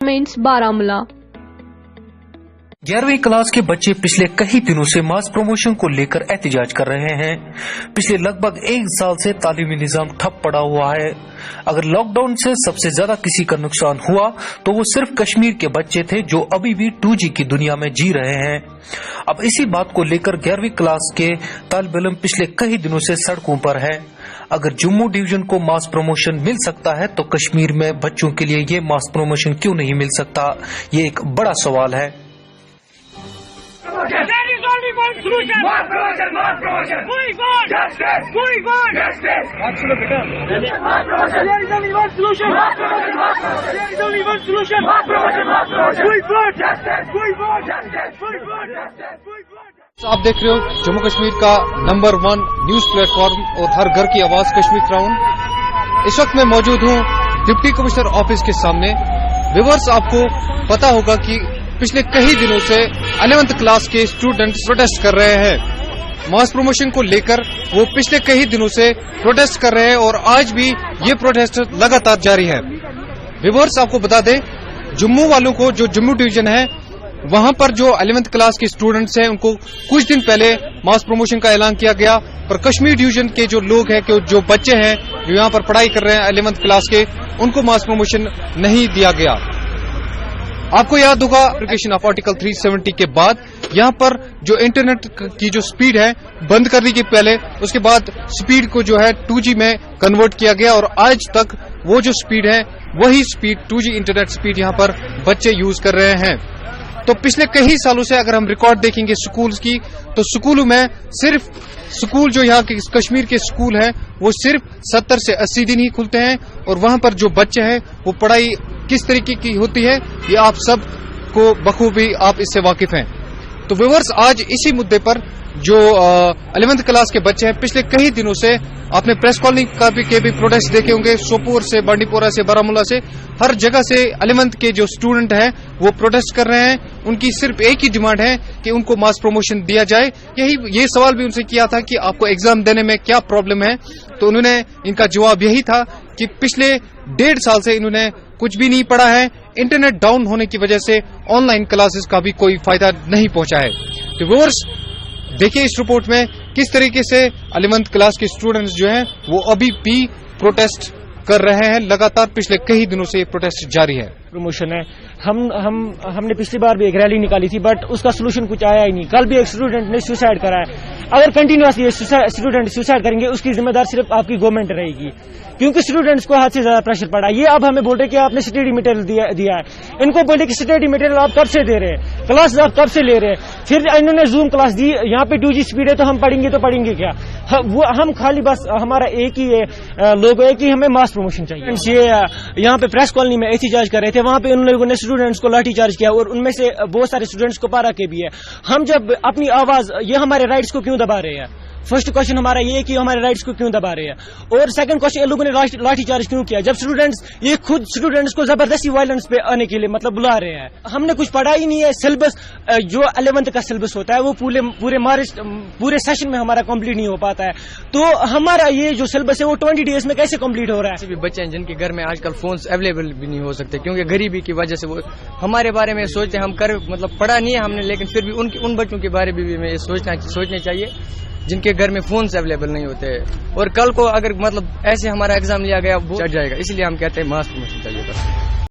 बारामूला 11वीं क्लास के बच्चे पिछले कई दिनों से मास प्रमोशन को लेकर एहतजाज कर रहे हैं। पिछले लगभग एक साल से तालीमी निजाम ठप पड़ा हुआ है। अगर लॉकडाउन से सबसे ज्यादा किसी का नुकसान हुआ तो वो सिर्फ कश्मीर के बच्चे थे जो अभी भी 2G की दुनिया में जी रहे हैं। अब इसी बात को लेकर 11वीं क्लास के तालिब इल्म पिछले कई दिनों से सड़कों पर है। अगर जम्मू डिवीजन को मास प्रमोशन मिल सकता है तो कश्मीर में बच्चों के लिए ये मास प्रमोशन क्यों नहीं मिल सकता, ये एक बड़ा सवाल है। There is only one solution. Mass promotion, mass promotion. We want justice. We want justice. Mass promotion. There is only one solution. Mass promotion, mass promotion. There is only one solution. Mass promotion, mass promotion. We want justice. We want justice. We want justice. We want justice. आप देख रहे हो जम्मू कश्मीर का number 1 news platform और हर घर की आवाज Kashmir crown. इस वक्त मैं मौजूद हूं डिप्टी कमिश्नर ऑफिस के सामने। व्यूअर्स, आपको पता होगा कि पिछले कई दिनों से 11th क्लास के स्टूडेंट्स प्रोटेस्ट कर रहे हैं। मास प्रमोशन को लेकर वो पिछले कई दिनों से प्रोटेस्ट कर रहे हैं और आज भी ये प्रोटेस्ट लगातार जारी है। व्यूअर्स, आपको बता दें, जम्मू वालों को, जो जम्मू डिवीजन है, वहां पर जो 11th क्लास के स्टूडेंट्स हैं उनको कुछ दिन पहले मास प्रमोशन का ऐलान किया गया, पर कश्मीर डिवीजन के जो लोग हैं, जो बच्चे हैं जो यहाँ पर पढ़ाई कर रहे हैं 11th क्लास के, उनको मास प्रमोशन नहीं दिया गया। आपको याद होगा एप्लीकेशन ऑफ आर्टिकल 370 के बाद यहाँ पर जो इंटरनेट की जो स्पीड है बंद करने के पहले, उसके बाद स्पीड को जो है 2G में कन्वर्ट किया गया और आज तक वो जो स्पीड है वही स्पीड 2G इंटरनेट स्पीड यहाँ पर बच्चे यूज कर रहे हैं। तो पिछले कई सालों से अगर हम रिकॉर्ड देखेंगे स्कूल्स की, तो स्कूलों में सिर्फ स्कूल जो यहाँ के कश्मीर के स्कूल हैं वो सिर्फ 70 से 80 दिन ही खुलते हैं और वहां पर जो बच्चे हैं वो पढ़ाई किस तरीके की होती है ये आप सब को बखूबी आप इससे वाकिफ हैं। तो व्यूअर्स, आज इसी मुद्दे पर जो 11th क्लास के बच्चे हैं, पिछले कई दिनों से आपने प्रेस कॉलोनी के भी प्रोटेस्ट देखे होंगे, सोपोर से, बांडीपोरा से, बारामूला से, हर जगह से 11th के जो स्टूडेंट हैं वो प्रोटेस्ट कर रहे हैं। उनकी सिर्फ एक ही डिमांड है कि उनको मास प्रमोशन दिया जाए। ये सवाल भी उनसे किया था कि आपको एग्जाम देने में क्या प्रॉब्लम है, तो उन्होंने, इनका जवाब यही था कि पिछले 1.5 साल से इन्होंने कुछ भी नहीं पढ़ा है। इंटरनेट डाउन होने की वजह से ऑनलाइन क्लासेस का भी कोई फायदा नहीं पहुंचा है। तो व्यूअर्स, देखिए इस रिपोर्ट में किस तरीके से 11th क्लास के स्टूडेंट्स जो हैं वो अभी भी प्रोटेस्ट कर रहे हैं। लगातार पिछले कई दिनों से ये प्रोटेस्ट जारी है। प्रमोशन है, हमने पिछली बार भी एक रैली निकाली थी, बट उसका सोल्यूशन कुछ आया ही नहीं। कल भी एक स्टूडेंट ने सुसाइड करा है। अगर कंटिन्यूअसली स्टूडेंट सुसाइड करेंगे उसकी जिम्मेदार सिर्फ आपकी गवर्नमेंट रहेगी, क्योंकि स्टूडेंट्स को हाथ से ज्यादा प्रेशर पड़ा। ये अब हमें बोल रहे कि आपने स्टडी मटेरियल दिया है, इनको बोले कि स्टडी मटेरियल आप कब से दे रहे हैं, क्लास आप कब से ले रहे हैं। फिर इन्होंने जूम क्लास दी, यहाँ पे 2G स्पीड है तो हम पढ़ेंगे क्या। वो हम खाली बस हमारा एक ही लोगो है कि हमें मास प्रमोशन चाहिए। ये यहाँ पे प्रेस कॉलोनी में एहतजाज कर रहे थे, वहां पे उन लोगों ने स्टूडेंट्स को लाठी चार्ज किया और उनमें से बहुत सारे स्टूडेंट्स को पारा के भी है। हम जब अपनी आवाज, ये हमारे राइट्स को क्यों दबा रहे हैं। फर्स्ट क्वेश्चन हमारा ये है कि हमारे राइट्स को क्यों दबा रहे हैं। और सेकंड क्वेश्चन, ये लोगों ने लाठी चार्ज क्यों किया जब ये खुद स्टूडेंट्स को जबरदस्ती वायलेंस पे आने के लिए बुला रहे हैं। हमने कुछ पढ़ा ही नहीं है। सिलेबस जो 11th का सिलेबस होता है वो पूरे सेशन में हमारा कंप्लीट नहीं हो पाता है। तो हमारा ये जो सिलेबस है वो 20 डेज में कैसे कंप्लीट हो रहा है। ऐसे भी बच्चे हैं जिनके घर में आजकल फोन्स अवेलेबल भी नहीं हो सकते, क्योंकि गरीबी की वजह से वो हमारे बारे में सोचते हैं। हम पढ़ा नहीं है हमने, लेकिन फिर भी उन बच्चों के बारे में भी हमें सोचना चाहिए जिनके घर में फोन्स अवेलेबल नहीं होते। और कल को अगर ऐसे हमारा एग्जाम लिया गया वो चढ़ जाएगा, इसलिए हम कहते हैं मास प्रमोशन चाहिए बस।